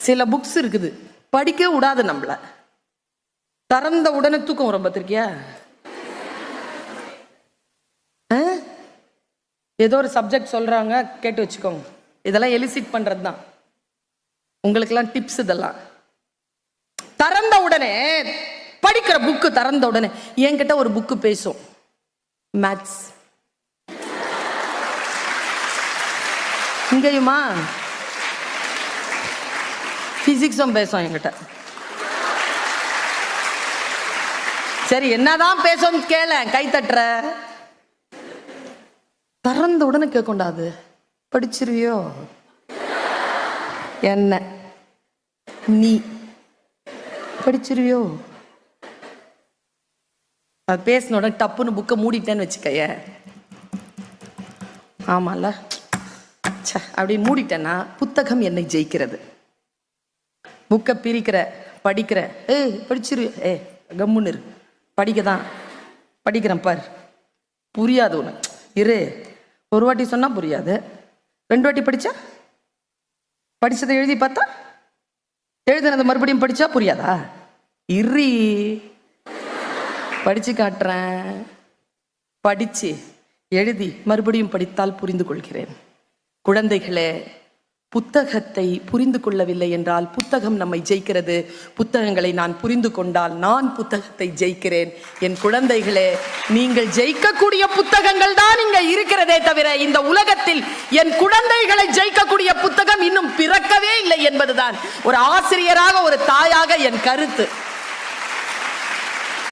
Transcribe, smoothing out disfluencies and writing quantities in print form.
சில புக்ஸ் இருக்குது படிக்க விடாது நம்மள. திறந்த உடனே தூக்கம் வரும் பார்த்திருக்கியா? ஏதோ ஒரு சப்ஜெக்ட் சொல்றாங்க, கேட்டு வச்சுக்கோங்க. இதெல்லாம் எலிசிட் பண்றது தான், உங்களுக்கெல்லாம் டிப்ஸ். இதெல்லாம் திறந்த உடனே படிக்கிற புக்கு திறந்த உடனே என்கிட்ட ஒரு புக்கு பேசும், மேத்ஸ். இங்கேயுமா பிசிக்ஸும் பேசும் என்கிட்ட. சரி, என்னதான் பேசும் கேள, கை தட்டுற. திறந்த உடனே கேட்கொண்டாது, படிச்சிருவியோ என்ன, நீ படிச்சிருவியோ. அது பேசின உடனே டப்புன்னு புக்கை மூடிட்டேன்னு வச்சுக்கைய, ஆமால அப்படின்னு மூடிட்டேன்னா புத்தகம் என்னை ஜெயிக்கிறது. புக்கை பிரிக்கிற, படிக்கிற, படிச்சிரு, கம்முன்னு படிக்கதான் படிக்கிறேன் பார், புரியாது உனக்கு இரு. ஒரு வாட்டி சொன்னா புரியாது, 2 வாட்டி படிச்சா, படிச்சதை எழுதி பார்த்தா, எழுதினதை மறுபடியும் படிச்சா புரியாதா? இரு, படிச்சு காட்டுறேன். படிச்சு எழுதி மறுபடியும் படித்தால் புரிந்து கொள்கிறேன். குழந்தைகளே, புத்தகத்தை புரிந்து கொள்ளவில்லை என்றால் புத்தகம் நம்மை ஜெயிக்கிறது. புத்தகங்களை நான் புரிந்து கொண்டால் நான் புத்தகத்தை ஜெயிக்கிறேன். என் குழந்தைகளே, நீங்கள் ஜெயிக்கக்கூடிய புத்தகங்கள் தான் இங்க இருக்கிறதே தவிர இந்த உலகத்தில் என் குழந்தைகளை ஜெயிக்கக்கூடிய புத்தகம் இன்னும் பிறக்கவே இல்லை என்பதுதான் ஒரு ஆசிரியராக, ஒரு தாயாக என் கருத்து.